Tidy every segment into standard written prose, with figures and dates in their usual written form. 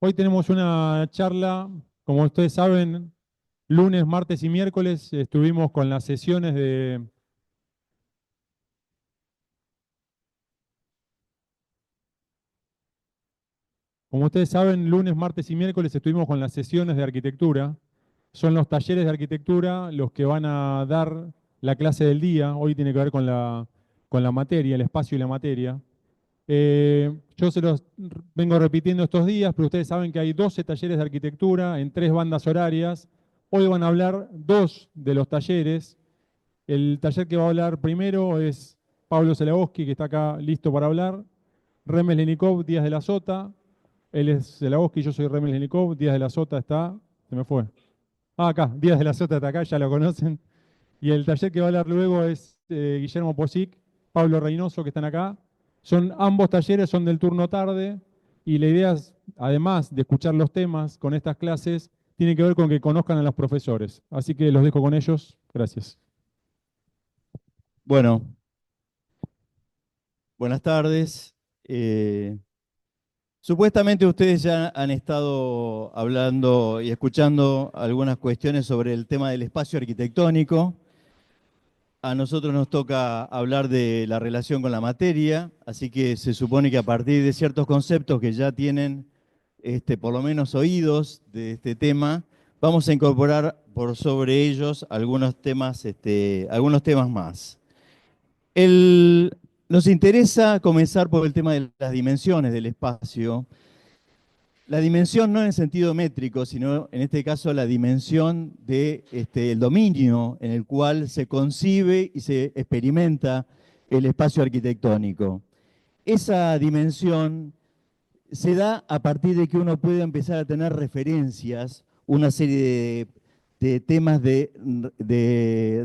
Hoy tenemos una charla, como ustedes saben, lunes, martes y miércoles estuvimos con las sesiones como ustedes saben, lunes, martes y miércoles estuvimos con las sesiones de arquitectura. Son los talleres de arquitectura los que van a dar la clase del día. Hoy tiene que ver con la materia, el espacio y la materia. Yo se los vengo repitiendo estos días, pero ustedes saben que hay 12 talleres de arquitectura en 3 bandas horarias. Hoy van a hablar 2 de los talleres. El taller que va a hablar primero es Pablo Zelagowski, que está acá listo para hablar. Remes Lenikov, Díaz de la Sota. Él es Zelagowski, yo soy Remes Lenikov. Díaz de la Sota está... Se me fue. Ah, acá. Díaz de la Sota está acá, ya lo conocen. Y el taller que va a hablar luego es Guillermo Posic, Pablo Reynoso, que están acá. Ambos talleres son del turno tarde. Y la idea es, además de escuchar los temas con estas clases, tiene que ver con que conozcan a los profesores. Así que los dejo con ellos. Gracias. Bueno, buenas tardes. Supuestamente ustedes ya han estado hablando y escuchando algunas cuestiones sobre el tema del espacio arquitectónico. A nosotros nos toca hablar de la relación con la materia, así que se supone que a partir de ciertos conceptos que ya tienen por lo menos oídos de este tema, vamos a incorporar por sobre ellos algunos temas más. Nos interesa comenzar por el tema de las dimensiones del espacio. La dimensión no en el sentido métrico, sino en este caso la dimensión del dominio en el cual se concibe y se experimenta el espacio arquitectónico. Esa dimensión se da a partir de que uno puede empezar a tener referencias, una serie de temas de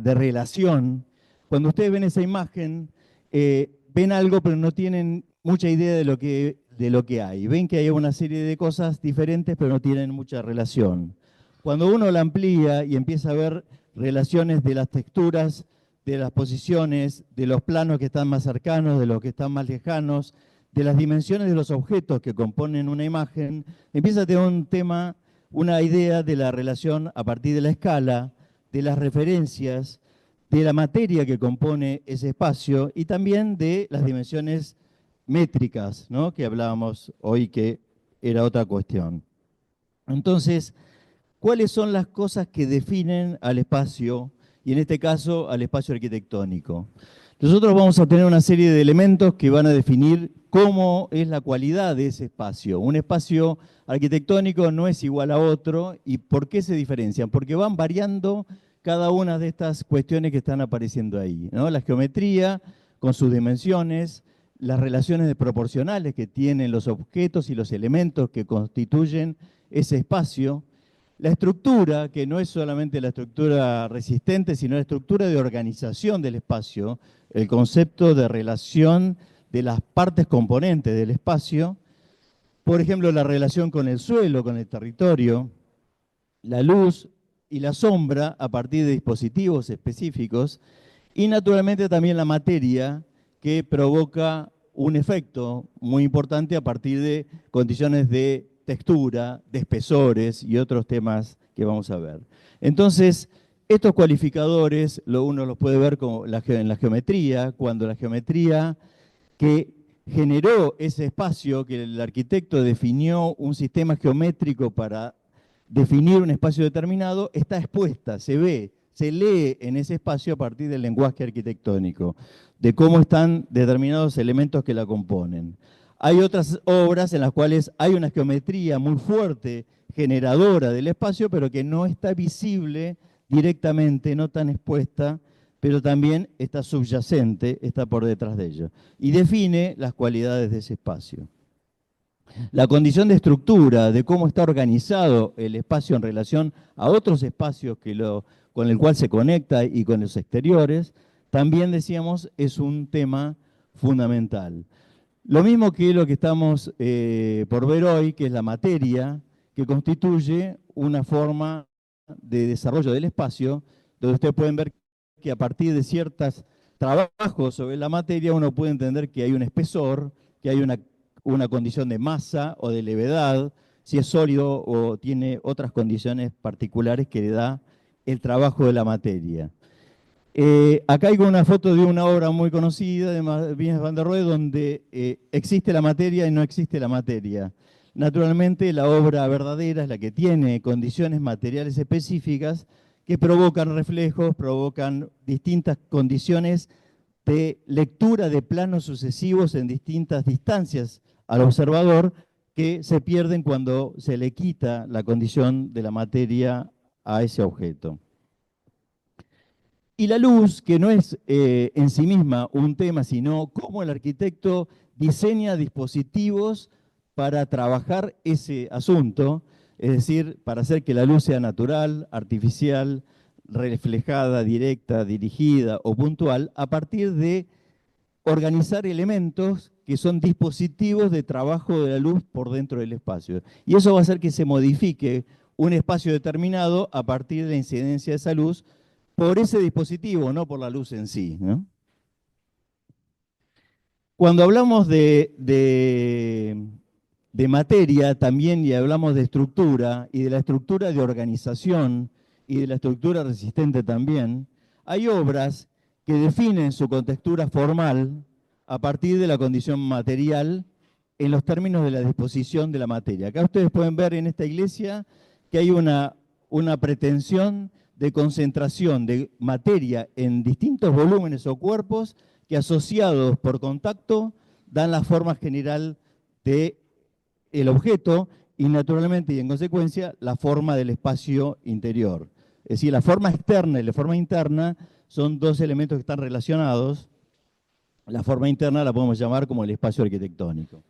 relación. Cuando ustedes ven esa imagen, ven algo, pero no tienen mucha idea de lo que hay. Ven que hay una serie de cosas diferentes, pero no tienen mucha relación. Cuando uno la amplía y empieza a ver relaciones de las texturas, de las posiciones, de los planos que están más cercanos, de los que están más lejanos, de las dimensiones de los objetos que componen una imagen, empieza a tener un tema, una idea de la relación a partir de la escala, de las referencias, de la materia que compone ese espacio y también de las dimensiones métricas, ¿no?, que hablábamos hoy, que era otra cuestión. Entonces, ¿cuáles son las cosas que definen al espacio, y en este caso al espacio arquitectónico? Nosotros vamos a tener una serie de elementos que van a definir cómo es la cualidad de ese espacio. Un espacio arquitectónico no es igual a otro. ¿Y por qué se diferencian? Porque van variando cada una de estas cuestiones que están apareciendo ahí, ¿no? La geometría con sus dimensiones, las relaciones proporcionales que tienen los objetos y los elementos que constituyen ese espacio, la estructura, que no es solamente la estructura resistente, sino la estructura de organización del espacio, el concepto de relación de las partes componentes del espacio, por ejemplo, la relación con el suelo, con el territorio, la luz y la sombra a partir de dispositivos específicos, y naturalmente también la materia, que provoca un efecto muy importante a partir de condiciones de textura, de espesores y otros temas que vamos a ver. Entonces, estos cualificadores uno los puede ver en la geometría, cuando la geometría que generó ese espacio, que el arquitecto definió un sistema geométrico para definir un espacio determinado, está expuesta, se ve, se lee en ese espacio a partir del lenguaje arquitectónico, de cómo están determinados elementos que la componen. Hay otras obras en las cuales hay una geometría muy fuerte, generadora del espacio, pero que no está visible directamente, no tan expuesta, pero también está subyacente, está por detrás de ello, y define las cualidades de ese espacio. La condición de estructura, de cómo está organizado el espacio en relación a otros espacios con el cual se conecta y con los exteriores, también decíamos es un tema fundamental. Lo mismo que lo que estamos por ver hoy, que es la materia, que constituye una forma de desarrollo del espacio, donde ustedes pueden ver que a partir de ciertos trabajos sobre la materia uno puede entender que hay un espesor, que hay una condición de masa o de levedad, si es sólido o tiene otras condiciones particulares que le da el trabajo de la materia. Acá hay una foto de una obra muy conocida de Mies van der Rohe, donde existe la materia y no existe la materia. Naturalmente, la obra verdadera es la que tiene condiciones materiales específicas que provocan reflejos, provocan distintas condiciones de lectura de planos sucesivos en distintas distancias al observador que se pierden cuando se le quita la condición de la materia a ese objeto. Y la luz, que no es en sí misma un tema, sino cómo el arquitecto diseña dispositivos para trabajar ese asunto, es decir, para hacer que la luz sea natural, artificial, reflejada, directa, dirigida o puntual, a partir de organizar elementos que son dispositivos de trabajo de la luz por dentro del espacio. Y eso va a hacer que se modifique un espacio determinado a partir de la incidencia de esa luz por ese dispositivo, no por la luz en sí, ¿no? Cuando hablamos de materia también y hablamos de estructura y de la estructura de organización y de la estructura resistente también, hay obras que definen su contextura formal a partir de la condición material en los términos de la disposición de la materia. Acá ustedes pueden ver en esta iglesia que hay una pretensión de concentración de materia en distintos volúmenes o cuerpos que asociados por contacto dan la forma general del objeto y naturalmente y en consecuencia la forma del espacio interior. Es decir, la forma externa y la forma interna son dos elementos que están relacionados. La forma interna la podemos llamar como el espacio arquitectónico.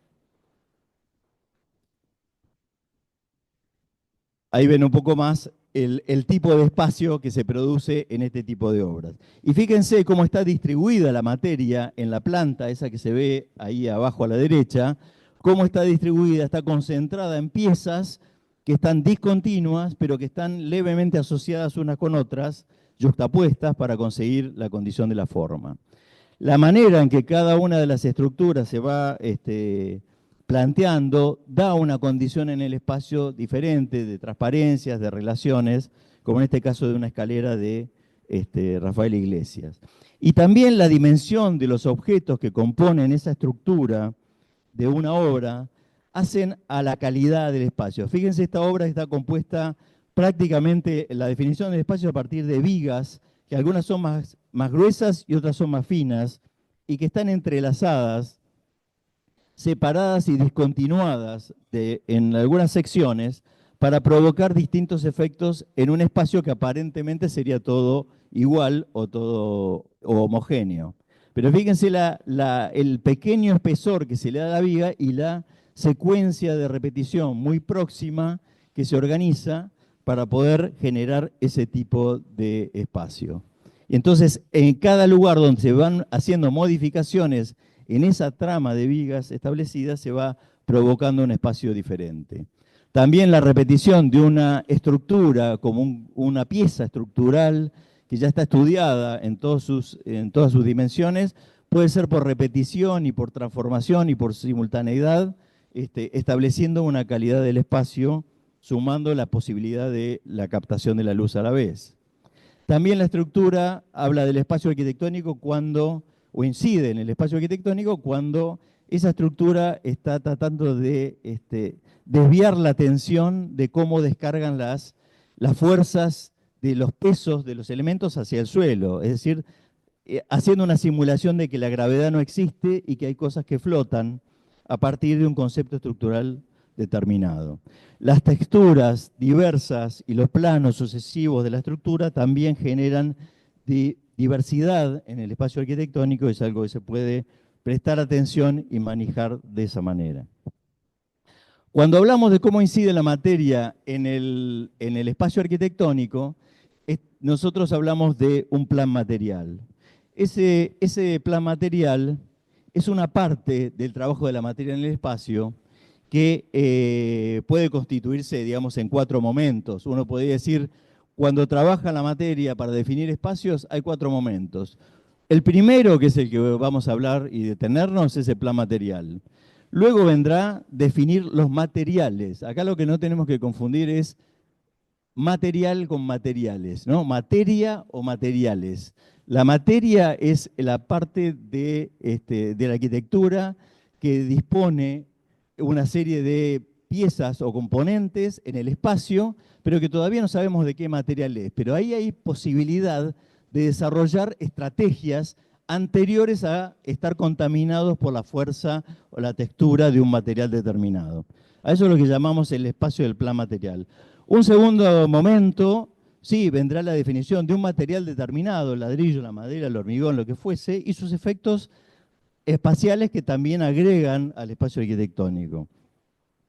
Ahí ven un poco más el tipo de espacio que se produce en este tipo de obras. Y fíjense cómo está distribuida la materia en la planta, esa que se ve ahí abajo a la derecha, cómo está distribuida, está concentrada en piezas que están discontinuas, pero que están levemente asociadas unas con otras, yuxtapuestas para conseguir la condición de la forma. La manera en que cada una de las estructuras se va planteando da una condición en el espacio diferente de transparencias, de relaciones, como en este caso de una escalera de Rafael Iglesias. Y también la dimensión de los objetos que componen esa estructura de una obra hacen a la calidad del espacio. Fíjense, esta obra está compuesta prácticamente, la definición del espacio a partir de vigas, que algunas son más gruesas y otras son más finas, y que están entrelazadas, separadas y discontinuadas en algunas secciones para provocar distintos efectos en un espacio que aparentemente sería todo igual o todo homogéneo. Pero fíjense el pequeño espesor que se le da a la viga y la secuencia de repetición muy próxima que se organiza para poder generar ese tipo de espacio. Y entonces, en cada lugar donde se van haciendo modificaciones en esa trama de vigas establecidas, se va provocando un espacio diferente. También la repetición de una estructura como una pieza estructural que ya está estudiada en todas sus dimensiones, puede ser por repetición y por transformación y por simultaneidad, estableciendo una calidad del espacio, sumando la posibilidad de la captación de la luz a la vez. También la estructura habla del espacio arquitectónico o incide en el espacio arquitectónico cuando esa estructura está tratando de desviar la atención de cómo descargan las fuerzas de los pesos de los elementos hacia el suelo, es decir, haciendo una simulación de que la gravedad no existe y que hay cosas que flotan a partir de un concepto estructural determinado. Las texturas diversas y los planos sucesivos de la estructura también generan diversidad en el espacio arquitectónico, es algo que se puede prestar atención y manejar de esa manera. Cuando hablamos de cómo incide la materia en el espacio arquitectónico, nosotros hablamos de un plan material. Ese plan material es una parte del trabajo de la materia en el espacio que puede constituirse, digamos, en 4 momentos. Uno podría decir, cuando trabaja la materia para definir espacios, hay 4 momentos. El primero, que es el que vamos a hablar y detenernos, es el plan material. Luego vendrá definir los materiales. Acá lo que no tenemos que confundir es material con materiales, ¿no? Materia o materiales. La materia es la parte de la arquitectura que dispone una serie de piezas o componentes en el espacio, pero que todavía no sabemos de qué material es. Pero ahí hay posibilidad de desarrollar estrategias anteriores a estar contaminados por la fuerza o la textura de un material determinado. A eso es lo que llamamos el espacio del plan material. Un segundo momento, sí, vendrá la definición de un material determinado, el ladrillo, la madera, el hormigón, lo que fuese, y sus efectos espaciales que también agregan al espacio arquitectónico.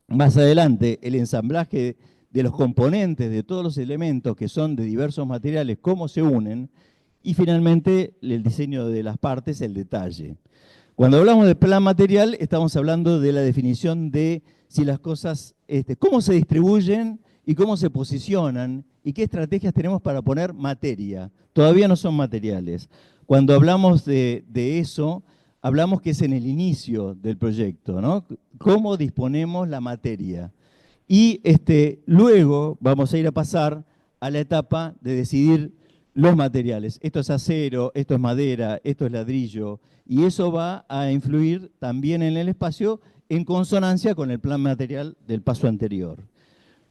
Más adelante, el ensamblaje de los componentes, de todos los elementos que son de diversos materiales, cómo se unen, y finalmente el diseño de las partes, el detalle. Cuando hablamos de plan material, estamos hablando de la definición de si las cosas, cómo se distribuyen y cómo se posicionan y qué estrategias tenemos para poner materia. Todavía no son materiales. Cuando hablamos de eso, hablamos que es en el inicio del proyecto, ¿no? Cómo disponemos la materia. Y luego vamos a ir a pasar a la etapa de decidir los materiales. Esto es acero, esto es madera, esto es ladrillo, y eso va a influir también en el espacio en consonancia con el plan material del paso anterior.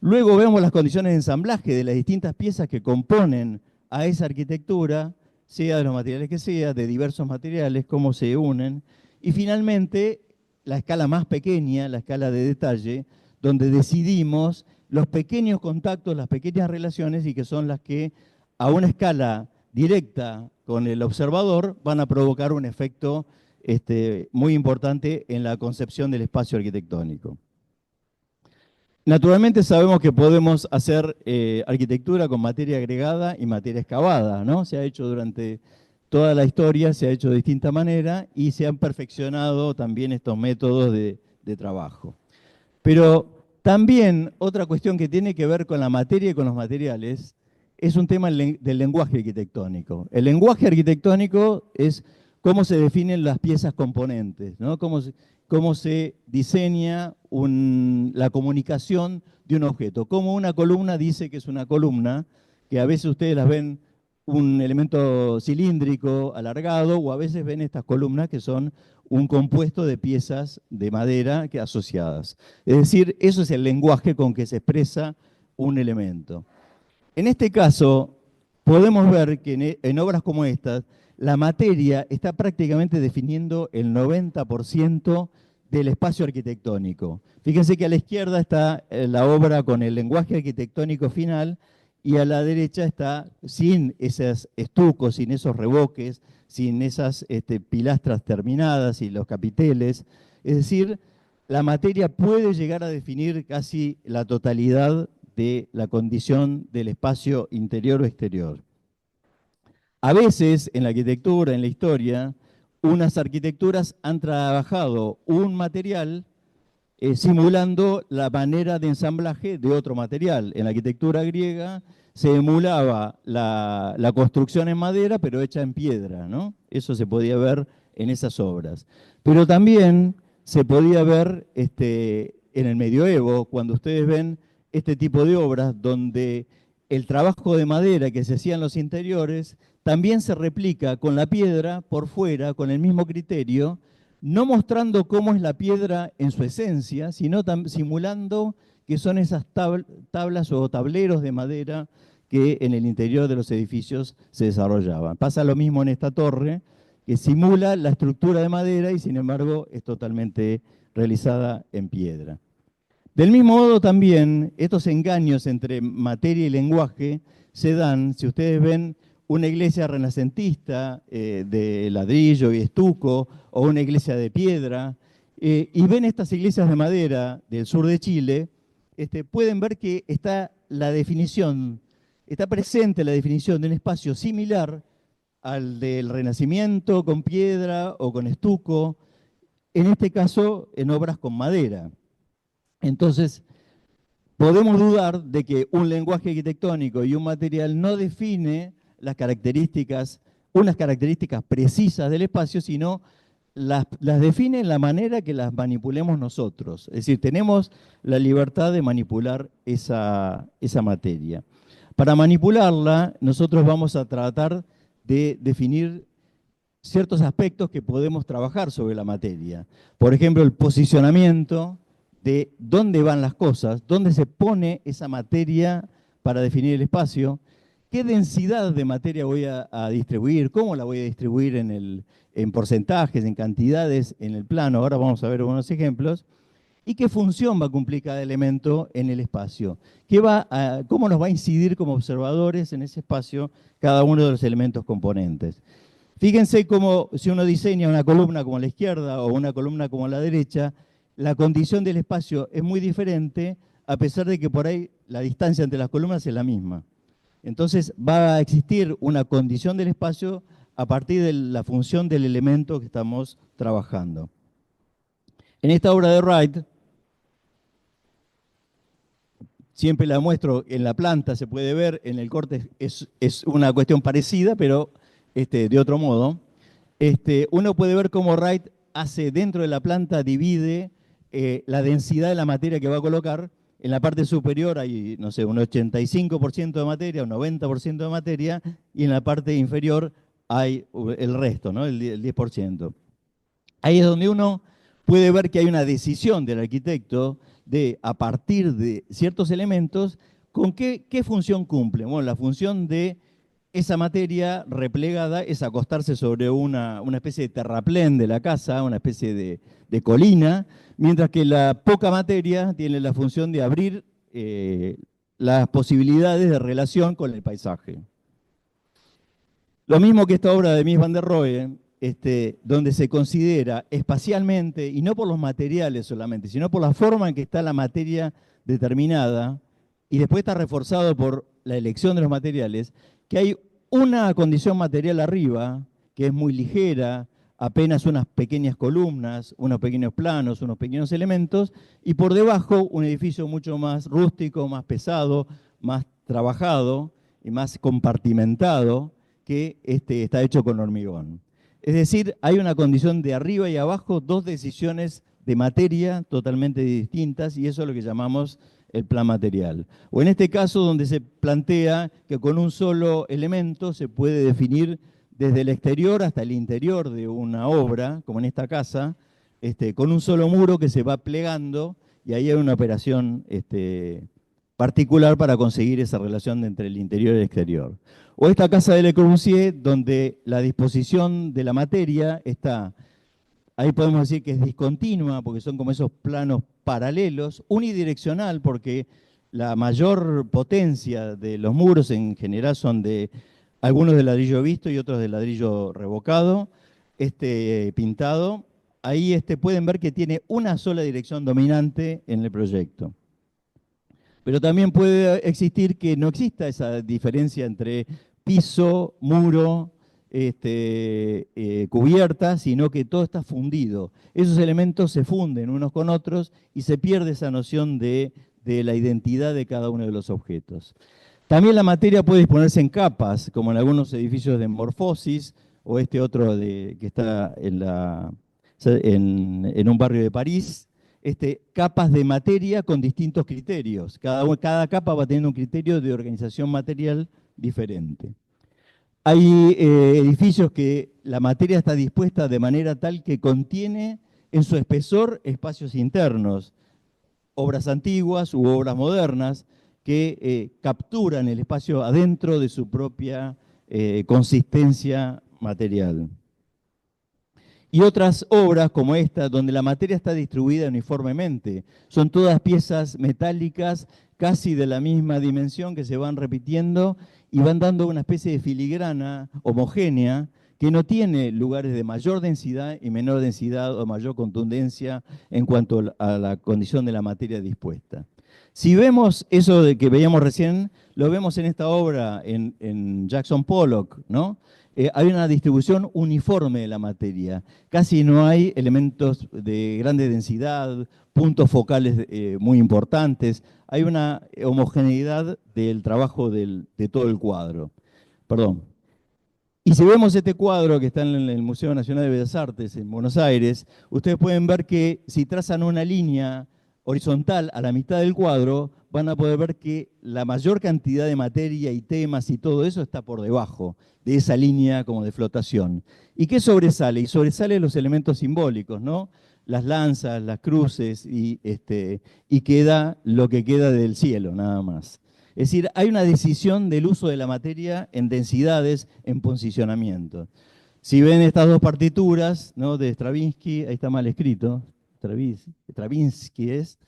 Luego vemos las condiciones de ensamblaje de las distintas piezas que componen a esa arquitectura, sea de los materiales que sea, de diversos materiales, cómo se unen. Y finalmente, la escala más pequeña, la escala de detalle, donde decidimos los pequeños contactos, las pequeñas relaciones, y que son las que a una escala directa con el observador van a provocar un efecto muy importante en la concepción del espacio arquitectónico. Naturalmente sabemos que podemos hacer arquitectura con materia agregada y materia excavada, ¿no? Se ha hecho durante toda la historia, se ha hecho de distinta manera y se han perfeccionado también estos métodos de trabajo. Pero también otra cuestión que tiene que ver con la materia y con los materiales es un tema del lenguaje arquitectónico. El lenguaje arquitectónico es cómo se definen las piezas componentes, ¿no? Cómo se diseña la comunicación de un objeto. Cómo una columna dice que es una columna, que a veces ustedes las ven un elemento cilíndrico, alargado, o a veces ven estas columnas que son un compuesto de piezas de madera asociadas. Es decir, eso es el lenguaje con que se expresa un elemento. En este caso, podemos ver que en obras como estas, la materia está prácticamente definiendo el 90% del espacio arquitectónico. Fíjense que a la izquierda está la obra con el lenguaje arquitectónico final y a la derecha está sin esos estucos, sin esos revoques, sin esas pilastras terminadas y los capiteles. Es decir, la materia puede llegar a definir casi la totalidad de la condición del espacio interior o exterior. A veces, en la arquitectura, en la historia, unas arquitecturas han trabajado un material simulando la manera de ensamblaje de otro material. En la arquitectura griega se emulaba la construcción en madera, pero hecha en piedra, ¿no? Eso se podía ver en esas obras. Pero también se podía ver en el medioevo, cuando ustedes ven este tipo de obras, donde el trabajo de madera que se hacía en los interiores también se replica con la piedra por fuera, con el mismo criterio, no mostrando cómo es la piedra en su esencia, sino simulando que son esas tablas o tableros de madera que en el interior de los edificios se desarrollaban. Pasa lo mismo en esta torre, que simula la estructura de madera y sin embargo es totalmente realizada en piedra. Del mismo modo también, estos engaños entre materia y lenguaje se dan, si ustedes ven una iglesia renacentista de ladrillo y estuco, o una iglesia de piedra, y ven estas iglesias de madera del sur de Chile, pueden ver que está la definición, está presente la definición de un espacio similar al del Renacimiento con piedra o con estuco, en este caso en obras con madera. Entonces, podemos dudar de que un lenguaje arquitectónico y un material no define las características, unas características precisas del espacio, sino las define en la manera que las manipulemos nosotros. Es decir, tenemos la libertad de manipular esa materia. Para manipularla, nosotros vamos a tratar de definir ciertos aspectos que podemos trabajar sobre la materia. Por ejemplo, el posicionamiento de dónde van las cosas, dónde se pone esa materia para definir el espacio, qué densidad de materia voy a distribuir, cómo la voy a distribuir en porcentajes, en cantidades, en el plano. Ahora vamos a ver algunos ejemplos. ¿Y qué función va a cumplir cada elemento en el espacio? ¿Cómo nos va a incidir como observadores en ese espacio cada uno de los elementos componentes? Fíjense cómo si uno diseña una columna como a la izquierda o una columna como a la derecha, la condición del espacio es muy diferente, a pesar de que por ahí la distancia entre las columnas es la misma. Entonces va a existir una condición del espacio a partir de la función del elemento que estamos trabajando. En esta obra de Wright, siempre la muestro en la planta, se puede ver, en el corte es una cuestión parecida, pero de otro modo. Uno puede ver cómo Wright hace dentro de la planta, divide la densidad de la materia que va a colocar. En la parte superior hay, no sé, un 85% de materia, un 90% de materia, y en la parte inferior hay el resto, ¿no? El 10%. Ahí es donde uno puede ver que hay una decisión del arquitecto de, a partir de ciertos elementos, ¿con qué función cumple? Bueno, la función de esa materia replegada es acostarse sobre una especie de terraplén de la casa, una especie de colina, mientras que la poca materia tiene la función de abrir las posibilidades de relación con el paisaje. Lo mismo que esta obra de Mies van der Rohe, donde se considera espacialmente, y no por los materiales solamente, sino por la forma en que está la materia determinada, y después está reforzado por la elección de los materiales, que hay una condición material arriba, que es muy ligera, apenas unas pequeñas columnas, unos pequeños planos, unos pequeños elementos, y por debajo un edificio mucho más rústico, más pesado, más trabajado y más compartimentado, que está hecho con hormigón. Es decir, hay una condición de arriba y abajo, dos decisiones de materia totalmente distintas, y eso es lo que llamamos el plan material. O en este caso, donde se plantea que con un solo elemento se puede definir desde el exterior hasta el interior de una obra, como en esta casa, con un solo muro que se va plegando, y ahí hay una operación particular para conseguir esa relación entre el interior y el exterior. O esta casa de Le Corbusier, donde la disposición de la materia está, ahí podemos decir que es discontinua, porque son como esos planos paralelos, unidireccional, porque la mayor potencia de los muros en general son de algunos de ladrillo visto y otros de ladrillo revocado, pintado. Ahí pueden ver que tiene una sola dirección dominante en el proyecto. Pero también puede existir que no exista esa diferencia entre piso, muro, cubierta, sino que todo está fundido. Esos elementos se funden unos con otros y se pierde esa noción de la identidad de cada uno de los objetos. También la materia puede disponerse en capas, como en algunos edificios de Morfosis, o otro que está en un barrio de París, capas de materia con distintos criterios. Cada capa va teniendo un criterio de organización material diferente. Hay edificios que la materia está dispuesta de manera tal que contiene en su espesor espacios internos, obras antiguas u obras modernas que capturan el espacio adentro de su propia consistencia material. Y otras obras como esta, donde la materia está distribuida uniformemente. Son todas piezas metálicas casi de la misma dimensión que se van repitiendo y van dando una especie de filigrana homogénea que no tiene lugares de mayor densidad y menor densidad o mayor contundencia en cuanto a la condición de la materia dispuesta. Si vemos eso de que veíamos recién, lo vemos en esta obra, en Jackson Pollock, ¿no? Hay una distribución uniforme de la materia. Casi no hay elementos de grande densidad, puntos focales muy importantes. Hay una homogeneidad del trabajo de todo el cuadro. Perdón. Y si vemos este cuadro que está en el Museo Nacional de Bellas Artes en Buenos Aires, ustedes pueden ver que si trazan una línea horizontal a la mitad del cuadro, van a poder ver que la mayor cantidad de materia y temas y todo eso está por debajo de esa línea como de flotación. ¿Y qué sobresale? Y sobresale los elementos simbólicos, ¿no? Las lanzas, las cruces y queda lo que queda del cielo, nada más. Es decir, hay una decisión del uso de la materia en densidades, en posicionamiento. Si ven estas dos partituras, ¿no?, de Stravinsky, ahí está mal escrito, Stravinsky es,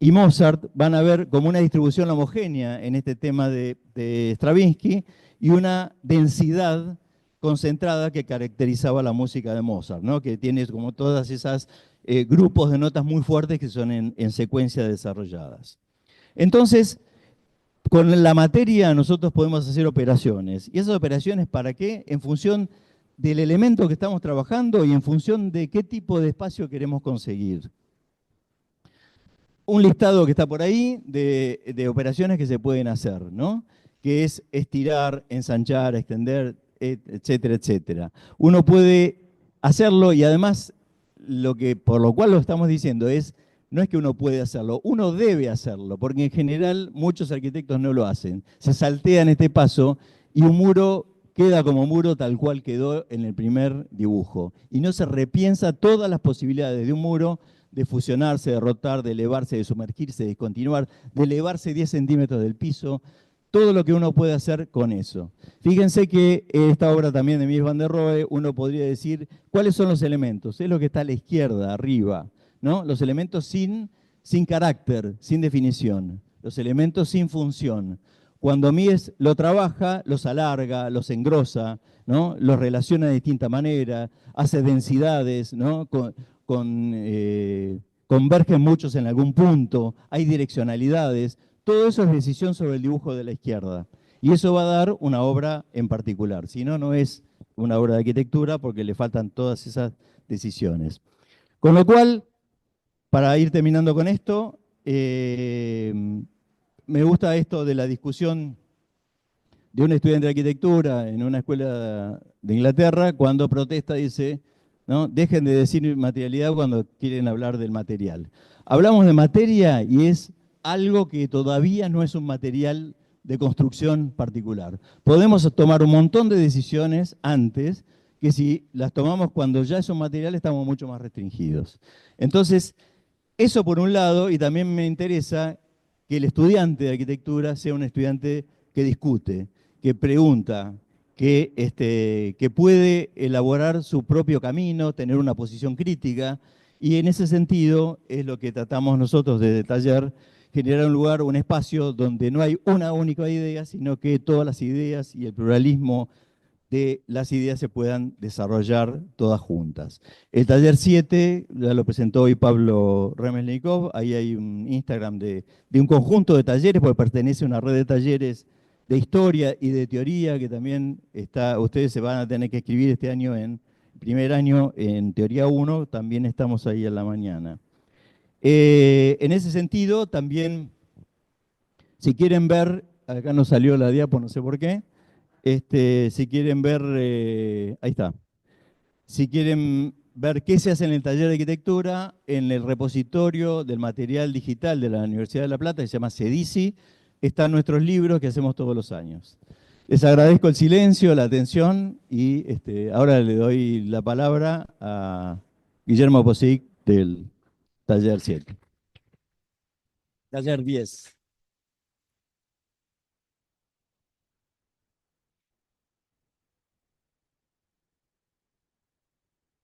y Mozart, van a ver como una distribución homogénea en este tema de Stravinsky y una densidad concentrada que caracterizaba la música de Mozart, ¿no?, que tiene como todas esas grupos de notas muy fuertes que son en secuencia desarrolladas. Entonces, con la materia nosotros podemos hacer operaciones. ¿Y esas operaciones para qué? En función del elemento que estamos trabajando y en función de qué tipo de espacio queremos conseguir. Un listado que está por ahí de operaciones que se pueden hacer, ¿no? Que es estirar, ensanchar, extender, etcétera, etcétera. Uno puede hacerlo y además por lo cual lo estamos diciendo es, no es que uno puede hacerlo, uno debe hacerlo, porque en general muchos arquitectos no lo hacen. Se saltean este paso y un muro queda como muro tal cual quedó en el primer dibujo. Y no se repiensa todas las posibilidades de un muro de fusionarse, de rotar, de elevarse, de sumergirse, de continuar, de elevarse 10 centímetros del piso, todo lo que uno puede hacer con eso. Fíjense que esta obra también de Mies van der Rohe, uno podría decir, ¿cuáles son los elementos? Es lo que está a la izquierda, arriba, ¿no? Los elementos sin carácter, sin definición, los elementos sin función. Cuando Mies lo trabaja, los alarga, los engrosa, ¿no?, los relaciona de distinta manera, hace densidades, ¿no?, convergen muchos en algún punto, hay direccionalidades, todo eso es decisión sobre el dibujo de la izquierda. Y eso va a dar una obra en particular. Si no, no es una obra de arquitectura porque le faltan todas esas decisiones. Con lo cual, para ir terminando con esto, me gusta esto de la discusión de un estudiante de arquitectura en una escuela de Inglaterra cuando protesta, dice, ¿no?, dejen de decir materialidad cuando quieren hablar del material. Hablamos de materia y es algo que todavía no es un material de construcción particular. Podemos tomar un montón de decisiones antes que si las tomamos cuando ya es un material estamos mucho más restringidos. Entonces, eso por un lado, y también me interesa que el estudiante de arquitectura sea un estudiante que discute, que pregunta, que puede elaborar su propio camino, tener una posición crítica, y en ese sentido es lo que tratamos nosotros desde el taller, generar un lugar, un espacio donde no hay una única idea, sino que todas las ideas y el pluralismo de las ideas se puedan desarrollar todas juntas. El taller 7, ya lo presentó hoy Pablo Remesnikov, ahí hay un Instagram de un conjunto de talleres, porque pertenece a una red de talleres de historia y de teoría, que también ustedes se van a tener que escribir este año primer año en Teoría 1, también estamos ahí en la mañana. En ese sentido, también, si quieren ver, acá no salió la diapo, no sé por qué, si quieren ver, ahí está. Si quieren ver qué se hace en el taller de arquitectura, en el repositorio del material digital de la Universidad de La Plata, que se llama CEDICI, están nuestros libros que hacemos todos los años. Les agradezco el silencio, la atención y ahora le doy la palabra a Guillermo Posic del taller 7. Taller 10.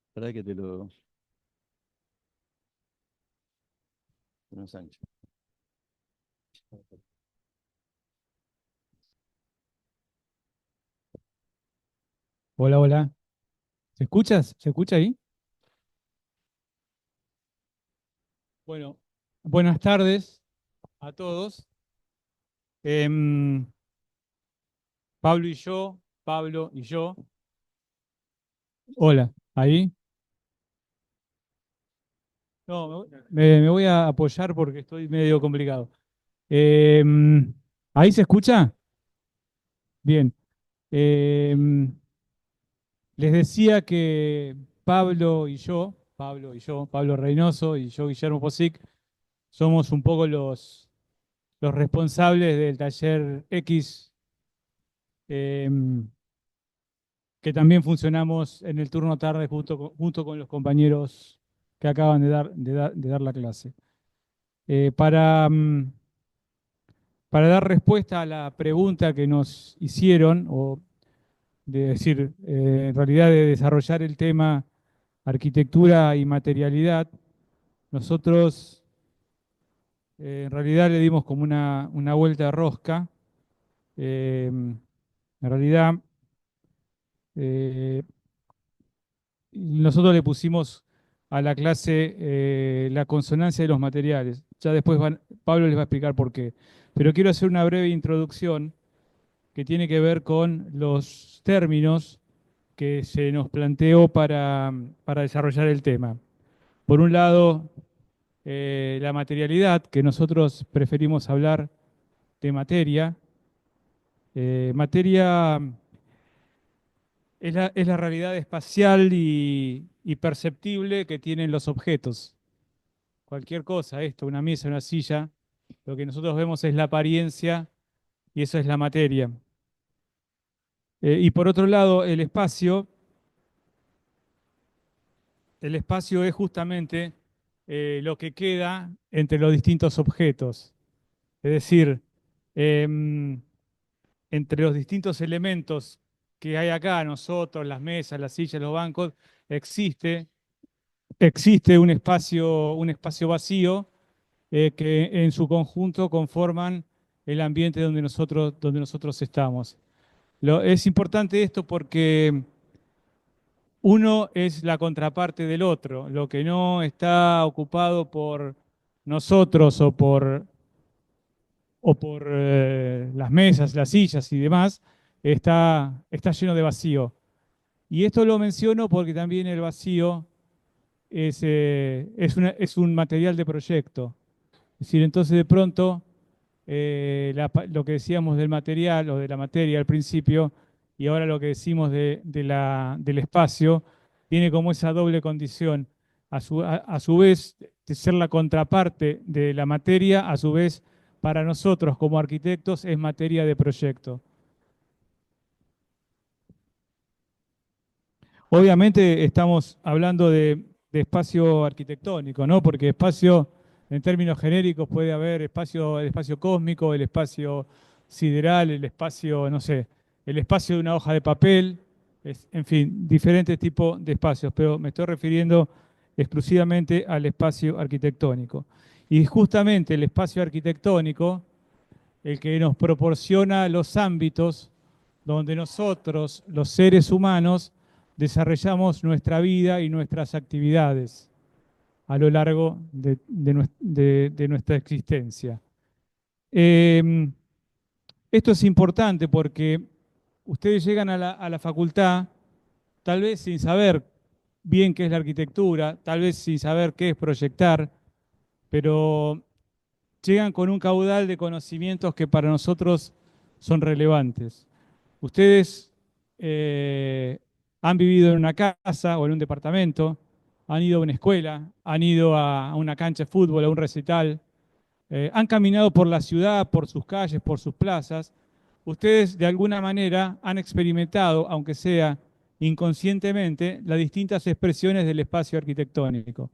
Espera que te lo... No, Sancho. Hola, hola. ¿Se escuchas? ¿Se escucha ahí? Bueno, buenas tardes a todos. Em, Pablo y yo. Hola, ¿ahí? No, me voy a apoyar porque estoy medio complicado. Em, ¿Ahí se escucha? Bien. Em, Les decía que Pablo Reynoso y yo, Guillermo Posic, somos un poco los responsables del taller X, em, que también funcionamos en el turno tarde junto con los compañeros que acaban de dar la clase. Para dar respuesta a la pregunta que nos hicieron, o de decir, en realidad de desarrollar el tema arquitectura y materialidad, nosotros en realidad le dimos como una vuelta de rosca. En realidad, eh, nosotros le pusimos a la clase la consonancia de los materiales. Ya después Pablo les va a explicar por qué. Pero quiero hacer una breve introducción que tiene que ver con los términos que se nos planteó para desarrollar el tema. Por un lado, la materialidad, que nosotros preferimos hablar de materia. Materia es la realidad espacial y perceptible que tienen los objetos. Cualquier cosa, esto, una mesa, una silla, lo que nosotros vemos es la apariencia y eso es la materia. Y por otro lado, el espacio es justamente lo que queda entre los distintos objetos. Es decir, em, entre los distintos elementos que hay acá, nosotros, las mesas, las sillas, los bancos, existe, existe un espacio vacío que en su conjunto conforman el ambiente donde nosotros estamos. Es importante esto porque uno es la contraparte del otro. Lo que no está ocupado por nosotros o por las mesas, las sillas y demás, está lleno de vacío. Y esto lo menciono porque también el vacío es un material de proyecto. Es decir, entonces de pronto lo que decíamos del material o de la materia al principio y ahora lo que decimos del espacio, tiene como esa doble condición. A su vez, de ser la contraparte de la materia, a su vez, para nosotros como arquitectos es materia de proyecto. Obviamente estamos hablando de espacio arquitectónico, ¿no? Porque espacio, en términos genéricos, puede haber el espacio cósmico, el espacio sideral, el espacio, no sé, el espacio de una hoja de papel, en fin, diferentes tipos de espacios, pero me estoy refiriendo exclusivamente al espacio arquitectónico. Y justamente el espacio arquitectónico, el que nos proporciona los ámbitos donde nosotros, los seres humanos, desarrollamos nuestra vida y nuestras actividades a lo largo de nuestra existencia. Esto es importante porque ustedes llegan a la facultad tal vez sin saber bien qué es la arquitectura, tal vez sin saber qué es proyectar, pero llegan con un caudal de conocimientos que para nosotros son relevantes. Ustedes han vivido en una casa o en un departamento, han ido a una escuela, han ido a una cancha de fútbol, a un recital, han caminado por la ciudad, por sus calles, por sus plazas. Ustedes de alguna manera han experimentado, aunque sea inconscientemente, las distintas expresiones del espacio arquitectónico,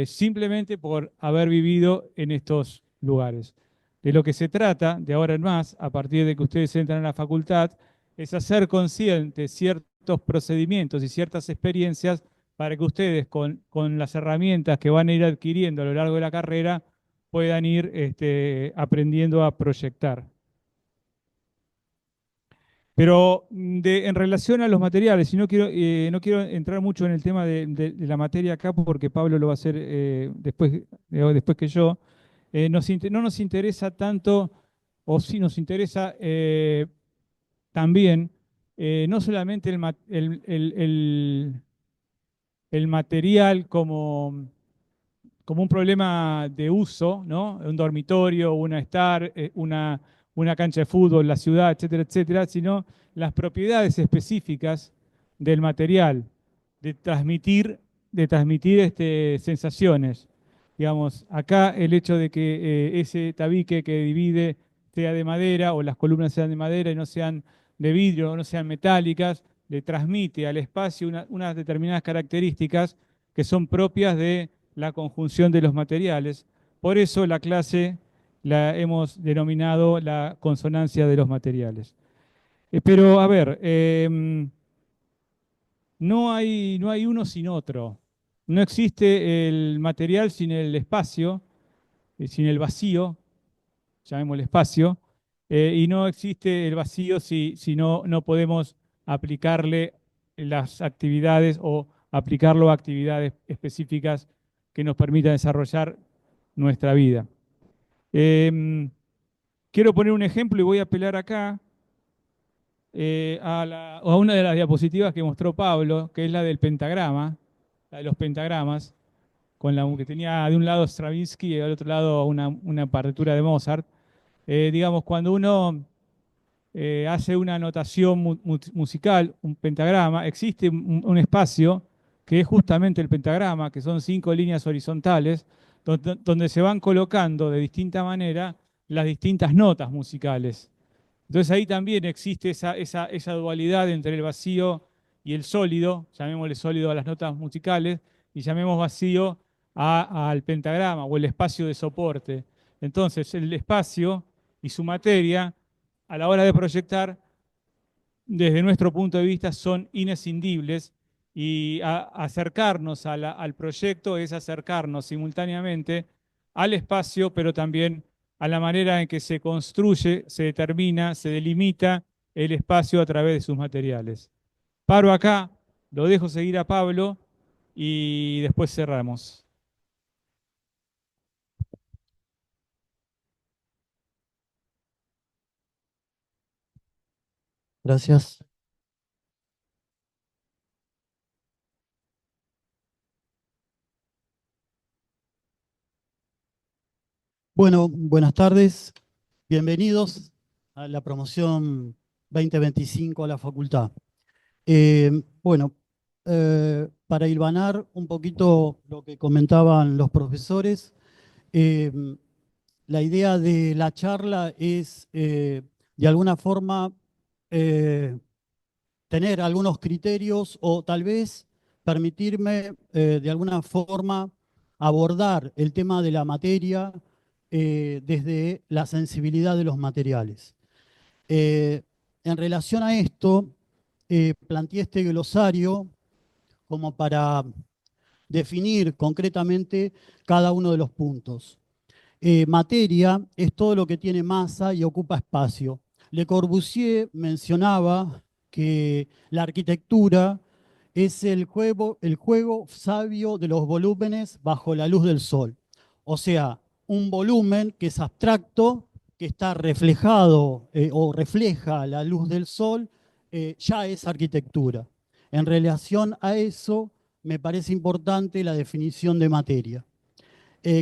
simplemente por haber vivido en estos lugares. De lo que se trata, de ahora en más, a partir de que ustedes entran a la facultad, es hacer conscientes ciertos procedimientos y ciertas experiencias para que ustedes, con las herramientas que van a ir adquiriendo a lo largo de la carrera, puedan ir aprendiendo a proyectar. Pero en relación a los materiales, y no quiero entrar mucho en el tema de la materia acá porque Pablo lo va a hacer después que yo, no nos interesa tanto, o sí nos interesa también, no solamente el material como un problema de uso, ¿no? Un dormitorio, una cancha de fútbol, la ciudad, etcétera, etcétera, sino las propiedades específicas del material, de transmitir, sensaciones. Digamos, acá el hecho de que ese tabique que divide sea de madera o las columnas sean de madera y no sean de vidrio o no sean metálicas, le transmite al espacio unas determinadas características que son propias de la conjunción de los materiales. Por eso la clase la hemos denominado la consonancia de los materiales. Pero a ver, no hay uno sin otro. No existe el material sin el espacio, sin el vacío, llamémosle espacio, y no existe el vacío si no podemos aplicarle las actividades o aplicarlo a actividades específicas que nos permitan desarrollar nuestra vida. Em, Quiero poner un ejemplo y voy a apelar acá a una de las diapositivas que mostró Pablo, que es la del pentagrama, la de los pentagramas, que tenía de un lado Stravinsky y del otro lado una partitura de Mozart. Digamos, cuando uno hace una notación musical, un pentagrama, existe un espacio que es justamente el pentagrama, que son 5 líneas horizontales, donde se van colocando de distinta manera las distintas notas musicales. Entonces ahí también existe esa dualidad entre el vacío y el sólido, llamémosle sólido a las notas musicales, y llamemos vacío al pentagrama o el espacio de soporte. Entonces el espacio y su materia, a la hora de proyectar, desde nuestro punto de vista, son inescindibles y acercarnos al proyecto es acercarnos simultáneamente al espacio, pero también a la manera en que se construye, se determina, se delimita el espacio a través de sus materiales. Paro acá, lo dejo seguir a Pablo y después cerramos. Gracias. Bueno, buenas tardes. Bienvenidos a la promoción 2025 a la facultad. Bueno, para hilvanar un poquito lo que comentaban los profesores, eh, la idea de la charla es, de alguna forma, tener algunos criterios o tal vez permitirme, de alguna forma, abordar el tema de la materia desde la sensibilidad de los materiales. En relación a esto, planteé este glosario como para definir concretamente cada uno de los puntos. Materia es todo lo que tiene masa y ocupa espacio. Le Corbusier mencionaba que la arquitectura es el juego sabio de los volúmenes bajo la luz del sol. O sea, un volumen que es abstracto, que está reflejado o refleja la luz del sol, ya es arquitectura. En relación a eso, me parece importante la definición de materia.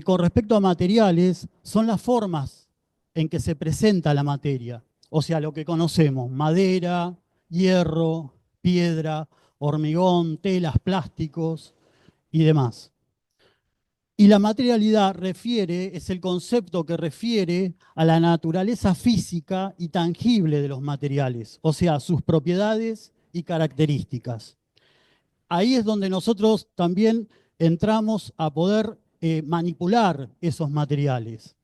Con respecto a materiales, son las formas en que se presenta la materia, o sea, lo que conocemos, madera, hierro, piedra, hormigón, telas, plásticos y demás. Y la materialidad es el concepto que refiere a la naturaleza física y tangible de los materiales, o sea, sus propiedades y características. Ahí es donde nosotros también entramos a poder manipular esos materiales,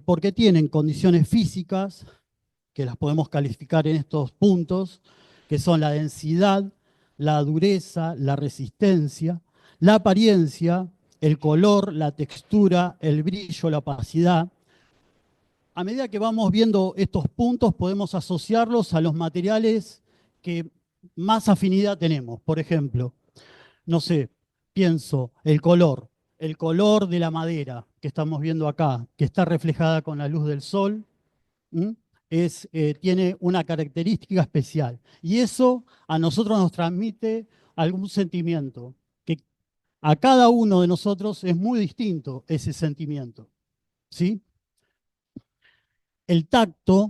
porque tienen condiciones físicas, que las podemos calificar en estos puntos, que son la densidad, la dureza, la resistencia, la apariencia, el color, la textura, el brillo, la opacidad. A medida que vamos viendo estos puntos, podemos asociarlos a los materiales que más afinidad tenemos. Por ejemplo, no sé, pienso el color de la madera que estamos viendo acá, que está reflejada con la luz del sol, tiene una característica especial. Y eso a nosotros nos transmite algún sentimiento, que a cada uno de nosotros es muy distinto ese sentimiento, ¿sí? El tacto,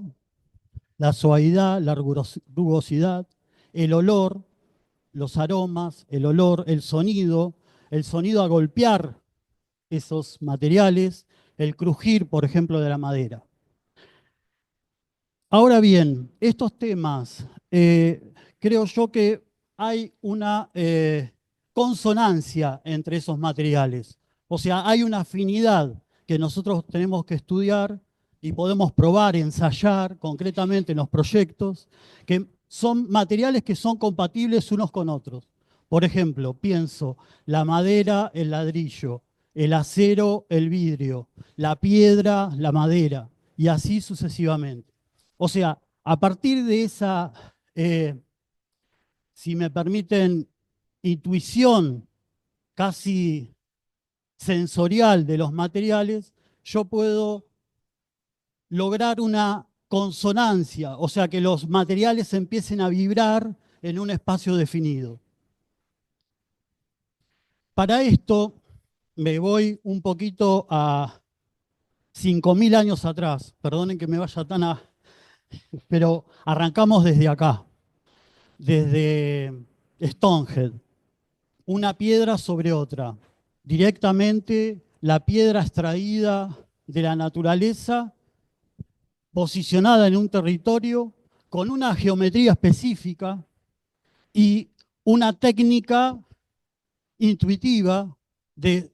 la suavidad, la rugosidad, el olor, los aromas, el olor, el sonido a golpear esos materiales, el crujir, por ejemplo, de la madera. Ahora bien, estos temas, creo yo que hay una consonancia entre esos materiales. O sea, hay una afinidad que nosotros tenemos que estudiar y podemos probar, ensayar concretamente en los proyectos, que son materiales que son compatibles unos con otros. Por ejemplo, pienso la madera, el ladrillo, el acero, el vidrio, la piedra, la madera, y así sucesivamente. O sea, a partir de esa, si me permiten, intuición casi sensorial de los materiales, yo puedo lograr una consonancia, o sea, que los materiales empiecen a vibrar en un espacio definido. Para esto me voy un poquito a 5.000 años atrás, perdonen que me vaya tan a... pero arrancamos desde acá, desde Stonehenge, una piedra sobre otra, directamente la piedra extraída de la naturaleza, posicionada en un territorio con una geometría específica y una técnica intuitiva de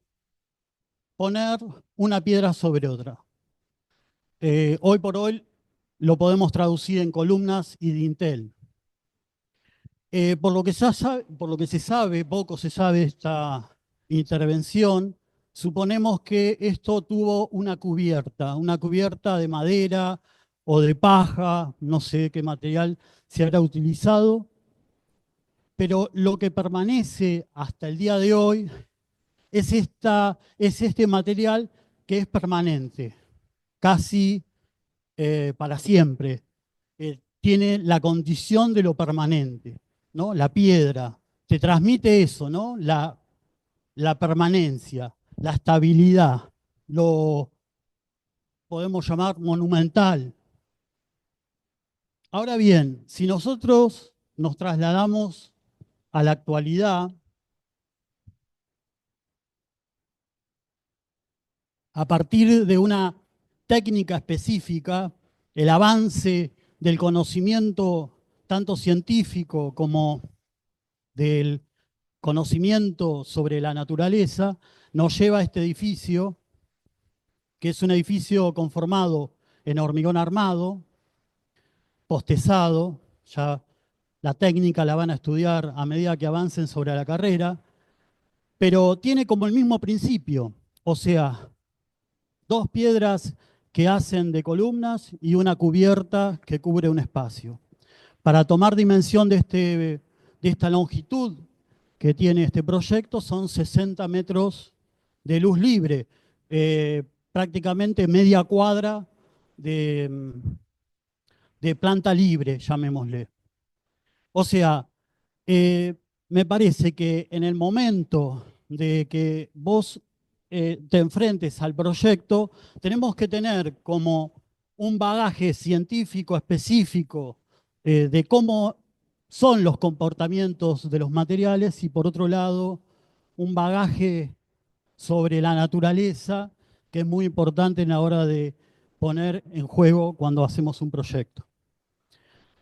poner una piedra sobre otra. Hoy por hoy lo podemos traducir en columnas y dintel. Por lo que se sabe, poco se sabe de esta intervención, suponemos que esto tuvo una cubierta de madera o de paja, no sé qué material se habrá utilizado, pero lo que permanece hasta el día de hoy es este material que es permanente, casi para siempre. Tiene la condición de lo permanente, ¿no? La piedra te transmite eso, ¿no? La permanencia, la estabilidad, lo podemos llamar monumental. Ahora bien, si nosotros nos trasladamos a la actualidad, a partir de una técnica específica, el avance del conocimiento tanto científico como del conocimiento sobre la naturaleza, nos lleva a este edificio, que es un edificio conformado en hormigón armado, postezado, ya la técnica la van a estudiar a medida que avancen sobre la carrera, pero tiene como el mismo principio, o sea, dos piedras que hacen de columnas y una cubierta que cubre un espacio. Para tomar dimensión de esta longitud que tiene este proyecto, son 60 metros de luz libre, prácticamente media cuadra de planta libre, llamémosle. O sea, me parece que en el momento de que vos te enfrentes al proyecto, tenemos que tener como un bagaje científico específico de cómo son los comportamientos de los materiales y por otro lado, un bagaje sobre la naturaleza que es muy importante en la hora de poner en juego cuando hacemos un proyecto.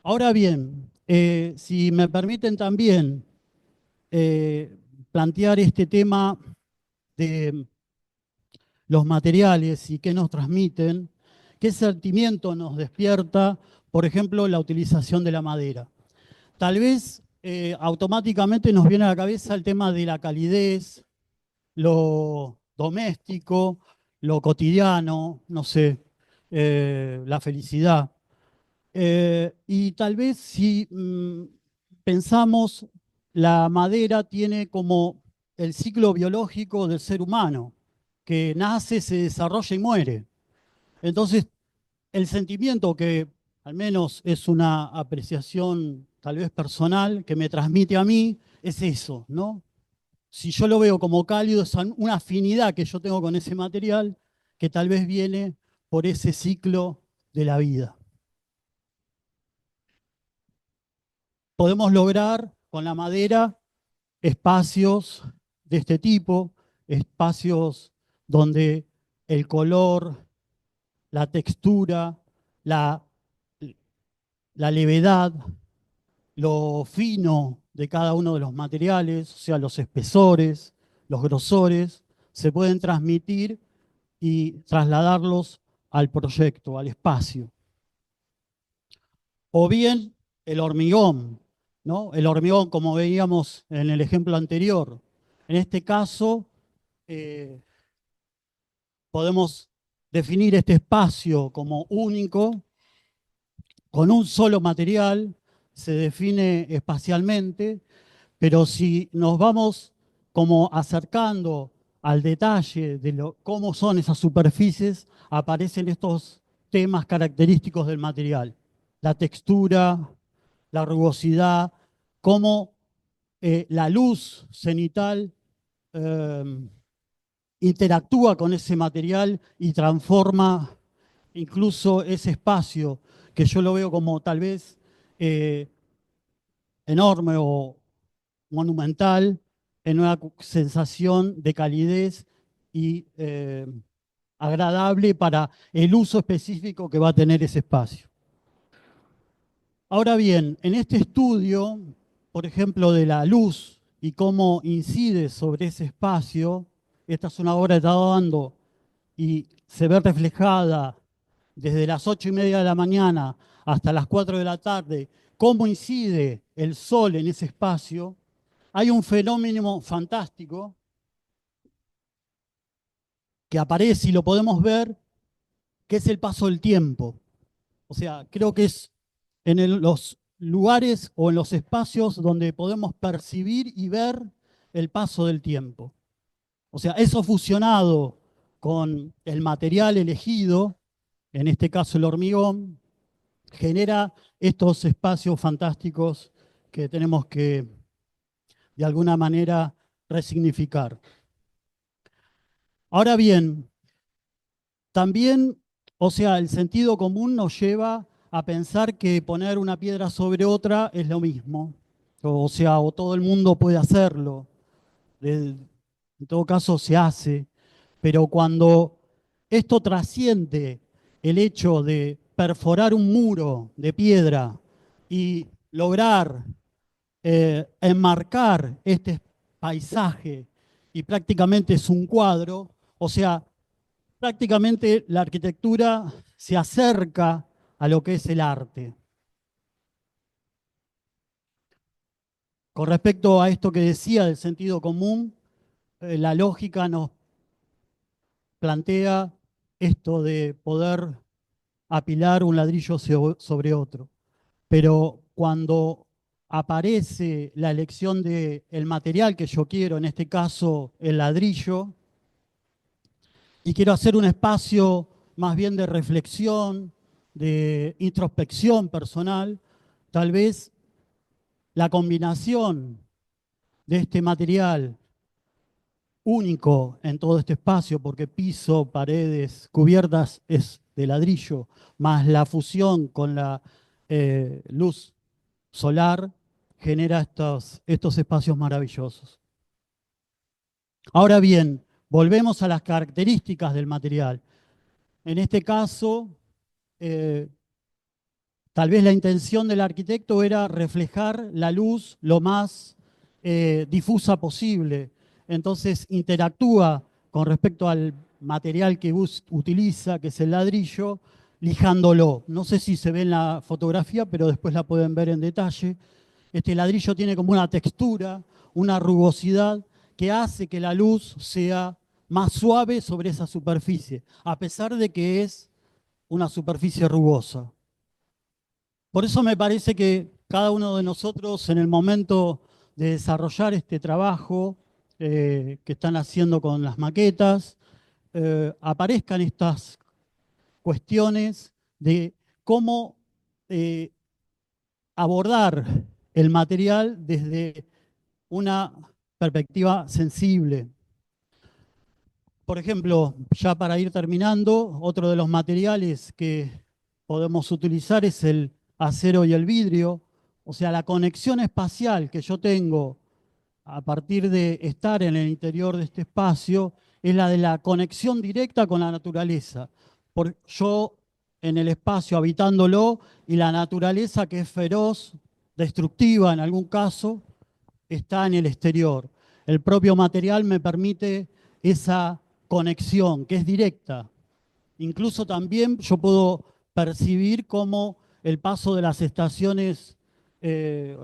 Ahora bien, si me permiten también plantear este tema de los materiales y qué nos transmiten, qué sentimiento nos despierta, por ejemplo, la utilización de la madera. Tal vez automáticamente nos viene a la cabeza el tema de la calidez, lo doméstico, lo cotidiano, no sé, la felicidad. Y tal vez si pensamos, la madera tiene como el ciclo biológico del ser humano, que nace, se desarrolla y muere. Entonces, el sentimiento que al menos es una apreciación tal vez personal que me transmite a mí, es eso, ¿no? Si yo lo veo como cálido, es una afinidad que yo tengo con ese material que tal vez viene por ese ciclo de la vida. Podemos lograr con la madera espacios de este tipo, espacios donde el color, la textura, la, la levedad, lo fino de cada uno de los materiales, o sea, los espesores, los grosores, se pueden transmitir y trasladarlos al proyecto, al espacio. O bien el hormigón, ¿no? El hormigón, como veíamos en el ejemplo anterior. En este caso, podemos definir este espacio como único, con un solo material, se define espacialmente, pero si nos vamos como acercando al detalle de cómo son esas superficies, aparecen estos temas característicos del material. La textura, la rugosidad, cómo la luz cenital interactúa con ese material y transforma incluso ese espacio, que yo lo veo como tal vez enorme o monumental, en una sensación de calidez y agradable para el uso específico que va a tener ese espacio. Ahora bien, en este estudio, por ejemplo, de la luz y cómo incide sobre ese espacio, esta es una obra que está dando y se ve reflejada desde las 8:30 de la mañana hasta las 4 de la tarde, cómo incide el sol en ese espacio, hay un fenómeno fantástico que aparece y lo podemos ver, que es el paso del tiempo. O sea, creo que es en los lugares o en los espacios donde podemos percibir y ver el paso del tiempo. O sea, eso fusionado con el material elegido, en este caso el hormigón, genera estos espacios fantásticos que tenemos que, de alguna manera, resignificar. Ahora bien, también, o sea, el sentido común nos lleva a pensar que poner una piedra sobre otra es lo mismo. O sea, o todo el mundo puede hacerlo. En todo caso, se hace. Pero cuando esto trasciende el hecho de perforar un muro de piedra y lograr enmarcar este paisaje, y prácticamente es un cuadro, o sea, prácticamente la arquitectura se acerca a lo que es el arte. Con respecto a esto que decía del sentido común, la lógica nos plantea esto de poder apilar un ladrillo sobre otro. Pero cuando aparece la elección del material que yo quiero, en este caso el ladrillo, y quiero hacer un espacio más bien de reflexión, de introspección personal, tal vez la combinación de este material único en todo este espacio, porque piso, paredes, cubiertas es de ladrillo, más la fusión con la luz solar, genera estos espacios maravillosos. Ahora bien, volvemos a las características del material. En este caso, tal vez la intención del arquitecto era reflejar la luz lo más difusa posible. Entonces interactúa con respecto al material que utiliza, que es el ladrillo, lijándolo. No sé si se ve en la fotografía, pero después la pueden ver en detalle. Este ladrillo tiene como una textura, una rugosidad que hace que la luz sea más suave sobre esa superficie, a pesar de que es una superficie rugosa. Por eso me parece que cada uno de nosotros, en el momento de desarrollar este trabajo que están haciendo con las maquetas, aparezcan estas cuestiones de cómo abordar el material desde una perspectiva sensible. Por ejemplo, ya para ir terminando, otro de los materiales que podemos utilizar es el acero y el vidrio. O sea, la conexión espacial que yo tengo a partir de estar en el interior de este espacio es la de la conexión directa con la naturaleza. Yo en el espacio habitándolo y la naturaleza que es feroz, destructiva en algún caso, está en el exterior. El propio material me permite esa conexión que es directa. Incluso también yo puedo percibir cómo el paso de las estaciones eh,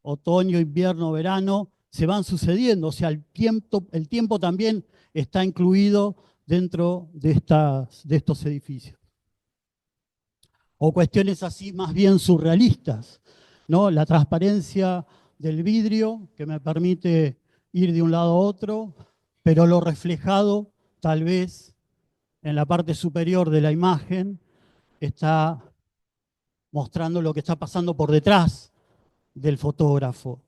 otoño, invierno, verano se van sucediendo. O sea, el tiempo también está incluido dentro de estos edificios. O cuestiones así más bien surrealistas, ¿no? La transparencia del vidrio que me permite ir de un lado a otro, pero lo reflejado tal vez en la parte superior de la imagen está mostrando lo que está pasando por detrás del fotógrafo.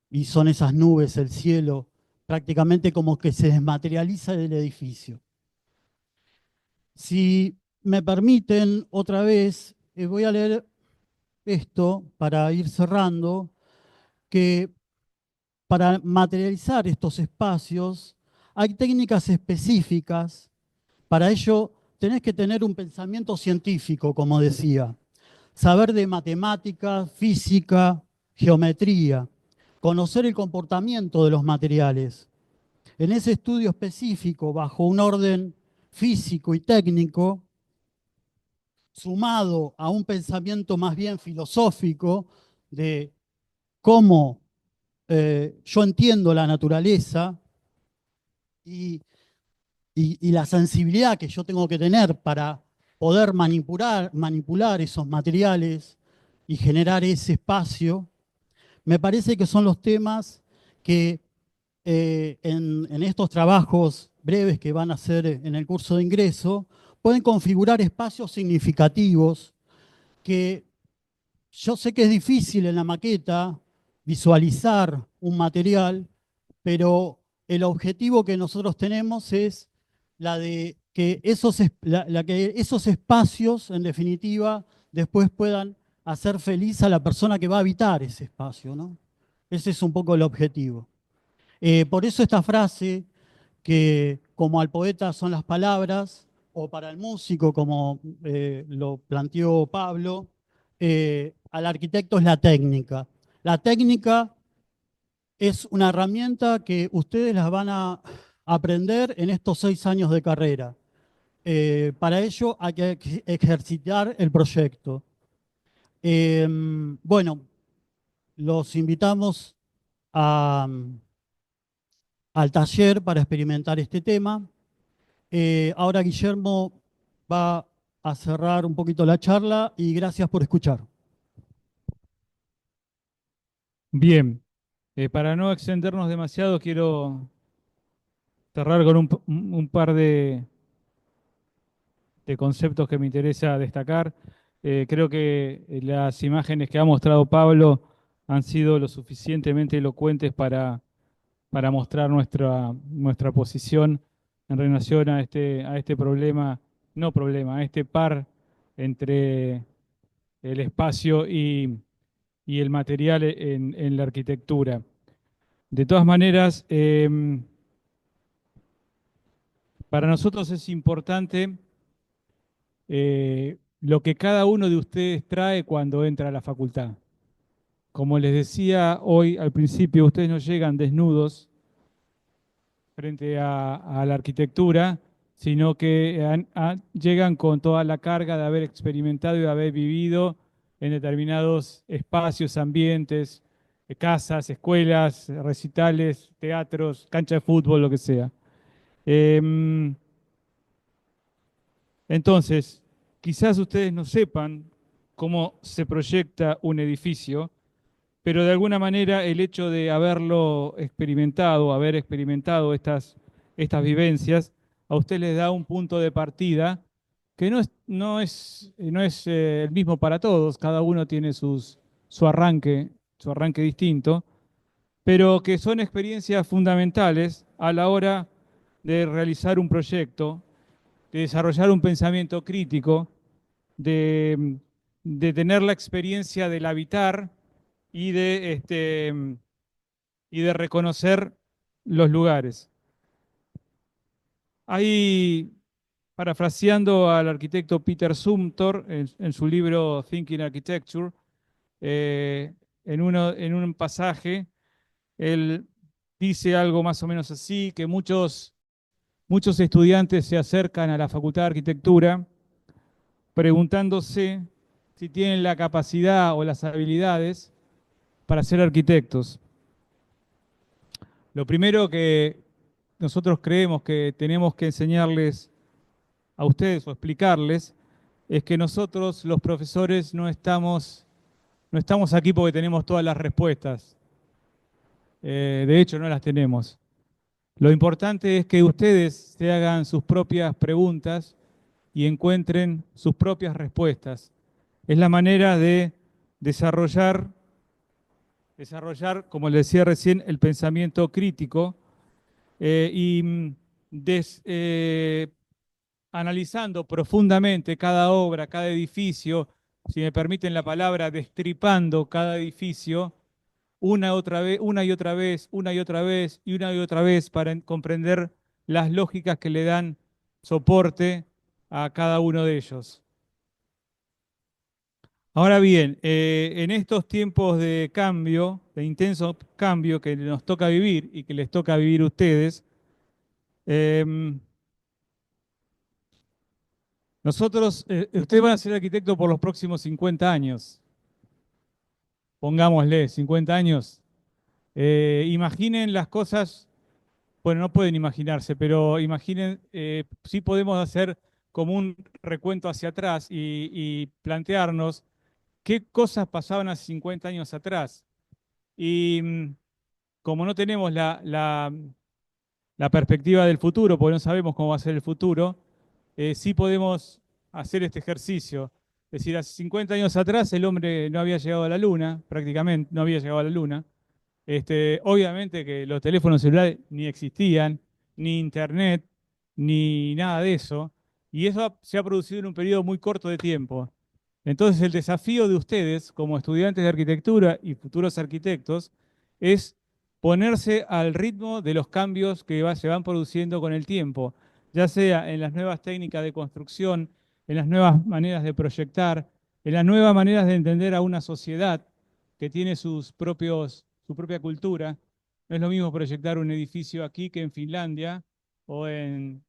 Y son esas nubes, el cielo, prácticamente como que se desmaterializa del edificio. Si me permiten otra vez, voy a leer esto para ir cerrando, que para materializar estos espacios hay técnicas específicas. Para ello tenés que tener un pensamiento científico, como decía, saber de matemática, física, geometría, conocer el comportamiento de los materiales. En ese estudio específico, bajo un orden físico y técnico, sumado a un pensamiento más bien filosófico de cómo yo entiendo la naturaleza y, y la sensibilidad que yo tengo que tener para poder manipular esos materiales y generar ese espacio, me parece que son los temas que en estos trabajos breves que van a hacer en el curso de ingreso, pueden configurar espacios significativos que yo sé que es difícil en la maqueta visualizar un material, pero el objetivo que nosotros tenemos es la de que que esos espacios, en definitiva, después puedan hacer feliz a la persona que va a habitar ese espacio, ¿no? Ese es un poco el objetivo. Por eso esta frase, que como al poeta son las palabras, o para el músico, como lo planteó Pablo, al arquitecto es la técnica. La técnica es una herramienta que ustedes las van a aprender en estos 6 años de carrera. Para ello hay que ejercitar el proyecto. Bueno, los invitamos a, al taller para experimentar este tema. Ahora Guillermo va a cerrar un poquito la charla y gracias por escuchar. Bien, para no extendernos demasiado, quiero cerrar con un par de conceptos que me interesa destacar. Creo que las imágenes que ha mostrado Pablo han sido lo suficientemente elocuentes para mostrar nuestra posición en relación a este problema, no problema, a este par entre el espacio y el material en la arquitectura. De todas maneras, para nosotros es importante lo que cada uno de ustedes trae cuando entra a la facultad. Como les decía hoy al principio, ustedes no llegan desnudos frente a la arquitectura, sino que llegan con toda la carga de haber experimentado y de haber vivido en determinados espacios, ambientes, casas, escuelas, recitales, teatros, cancha de fútbol, lo que sea. Em, entonces, quizás ustedes no sepan cómo se proyecta un edificio, pero de alguna manera el hecho de haberlo experimentado, haber experimentado estas vivencias, a usted les da un punto de partida que no es el mismo para todos, cada uno tiene su arranque distinto, pero que son experiencias fundamentales a la hora de realizar un proyecto, de desarrollar un pensamiento crítico, de tener la experiencia del habitar y de reconocer los lugares. Hay, parafraseando al arquitecto Peter Zumthor en su libro Thinking Architecture, eh, en un pasaje, él dice algo más o menos así, que muchos estudiantes se acercan a la Facultad de Arquitectura preguntándose si tienen la capacidad o las habilidades para ser arquitectos. Lo primero que nosotros creemos que tenemos que enseñarles a ustedes o explicarles es que nosotros, los profesores, no estamos aquí porque tenemos todas las respuestas. De hecho, no las tenemos. Lo importante es que ustedes se hagan sus propias preguntas y encuentren sus propias respuestas. Es la manera de desarrollar, como les decía recién, el pensamiento crítico y analizando profundamente cada obra, cada edificio, si me permiten la palabra, destripando cada edificio otra vez, una y otra vez, una y otra vez y una y otra vez para comprender las lógicas que le dan soporte a cada uno de ellos. Ahora bien, en estos tiempos de cambio, de intenso cambio que nos toca vivir y que les toca vivir a ustedes, em, ustedes van a ser arquitectos por los próximos 50 años. Pongámosle 50 años. Imaginen las cosas, bueno, no pueden imaginarse, pero imaginen, sí podemos hacer como un recuento hacia atrás y plantearnos qué cosas pasaban hace 50 años atrás. Y como no tenemos la perspectiva del futuro, porque no sabemos cómo va a ser el futuro, sí podemos hacer este ejercicio. Es decir, hace 50 años atrás el hombre no había llegado a la luna, prácticamente no había llegado a la luna. Obviamente que los teléfonos celulares ni existían, ni internet, ni nada de eso. Y eso se ha producido en un periodo muy corto de tiempo. Entonces, el desafío de ustedes, como estudiantes de arquitectura y futuros arquitectos, es ponerse al ritmo de los cambios que se van produciendo con el tiempo, ya sea en las nuevas técnicas de construcción, en las nuevas maneras de proyectar, en las nuevas maneras de entender a una sociedad que tiene su propia cultura. No es lo mismo proyectar un edificio aquí que en Finlandia o en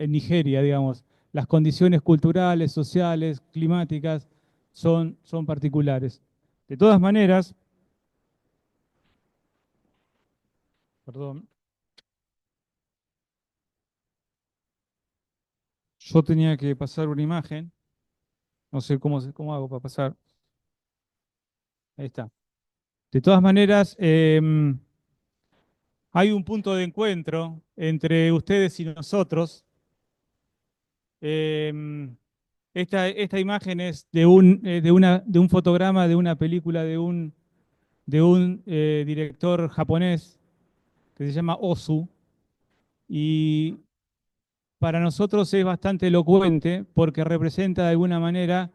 Nigeria, digamos. Las condiciones culturales, sociales, climáticas son particulares. De todas maneras, perdón, yo tenía que pasar una imagen, no sé cómo hago para pasar. Ahí está. De todas maneras, hay un punto de encuentro entre ustedes y nosotros. Em, esta imagen es de un fotograma de una película de un director japonés que se llama Ozu, y para nosotros es bastante elocuente porque representa de alguna manera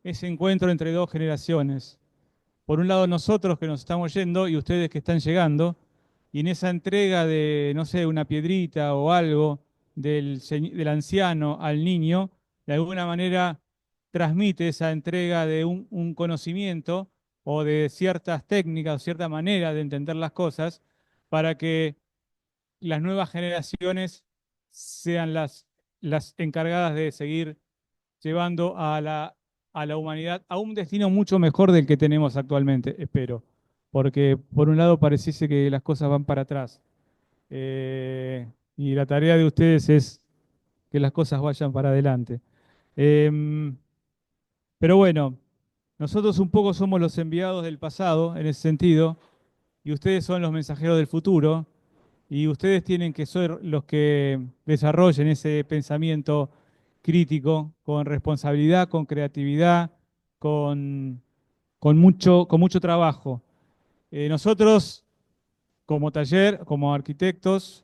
ese encuentro entre dos generaciones. Por un lado nosotros que nos estamos yendo y ustedes que están llegando, y en esa entrega de, no sé, una piedrita o algo del anciano al niño, de alguna manera transmite esa entrega de un conocimiento o de ciertas técnicas o cierta manera de entender las cosas para que las nuevas generaciones sean las encargadas de seguir llevando a la humanidad a un destino mucho mejor del que tenemos actualmente, espero. Porque por un lado pareciese que las cosas van para atrás. Y la tarea de ustedes es que las cosas vayan para adelante. Em, pero bueno, nosotros un poco somos los enviados del pasado en ese sentido, y ustedes son los mensajeros del futuro, y ustedes tienen que ser los que desarrollen ese pensamiento crítico con responsabilidad, con creatividad, con, con mucho trabajo. Nosotros, como taller, como arquitectos,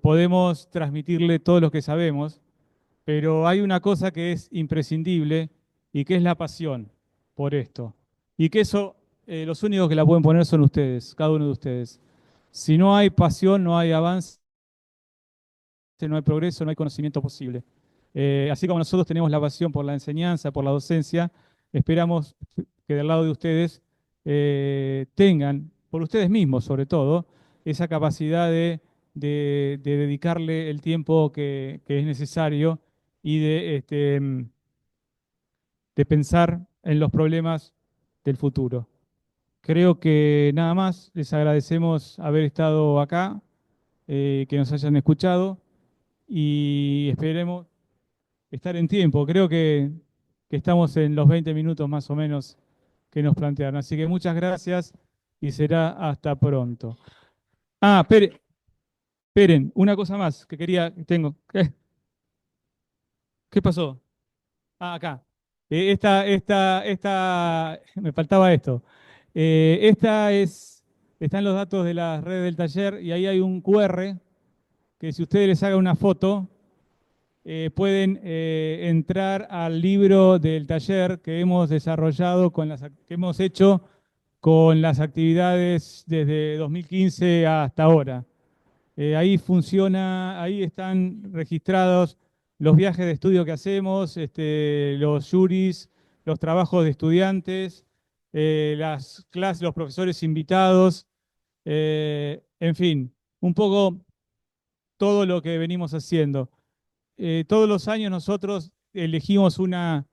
podemos transmitirle todo lo que sabemos, pero hay una cosa que es imprescindible y que es la pasión. por esto. Y que eso, los únicos que la pueden poner son ustedes, cada uno de ustedes. Si no hay pasión, no hay avance, no hay progreso, no hay conocimiento posible. Así como nosotros tenemos la pasión por la enseñanza, por la docencia, esperamos que del lado de ustedes tengan, por ustedes mismos sobre todo, esa capacidad de dedicarle el tiempo que es necesario y de pensar en los problemas del futuro. Creo que nada más, les agradecemos haber estado acá, que nos hayan escuchado y esperemos estar en tiempo. Creo que estamos en los 20 minutos más o menos que nos plantearon. Así que muchas gracias y será hasta pronto. Ah, esperen, una cosa más que tengo. ¿Qué pasó? Ah, acá. Me faltaba esto. Están los datos de las redes del taller y ahí hay un QR que si ustedes les hagan una foto, pueden entrar al libro del taller que hemos desarrollado que hemos hecho con las actividades desde 2015 hasta ahora. Ahí funciona, ahí están registrados los viajes de estudio que hacemos, los juris, los trabajos de estudiantes, las clases, los profesores invitados, en fin, un poco todo lo que venimos haciendo. Todos los años nosotros elegimos una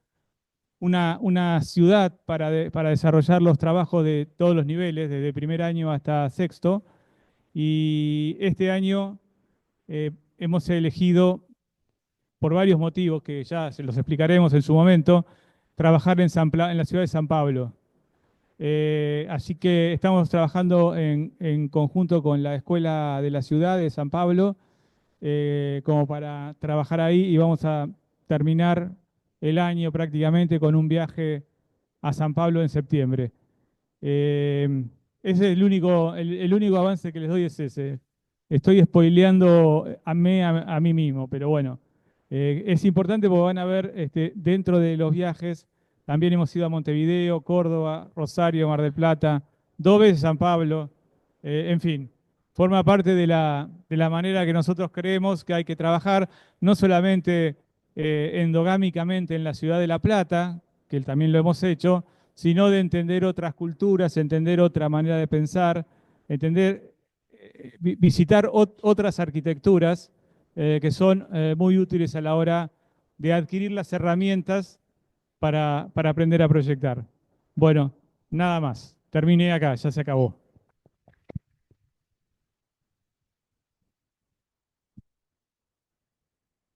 ciudad para desarrollar los trabajos de todos los niveles, desde primer año hasta sexto, y este año hemos elegido, por varios motivos que ya se los explicaremos en su momento, trabajar en la ciudad de San Pablo. Así que estamos trabajando en conjunto con la Escuela de la Ciudad de San Pablo, como para trabajar ahí y vamos a terminar el año prácticamente con un viaje a San Pablo en septiembre. Eh, Ese es el único avance que les doy es ese. Estoy spoileando a mí mismo, pero bueno, es importante porque van a ver dentro de los viajes, también hemos ido a Montevideo, Córdoba, Rosario, Mar del Plata, 2 veces San Pablo, en fin, forma parte de la manera que nosotros creemos que hay que trabajar, no solamente endogámicamente en la ciudad de La Plata, que también lo hemos hecho, sino de entender otras culturas, entender otra manera de pensar, entender, visitar otras arquitecturas que son muy útiles a la hora de adquirir las herramientas para aprender a proyectar. Bueno, nada más. Terminé acá, ya se acabó.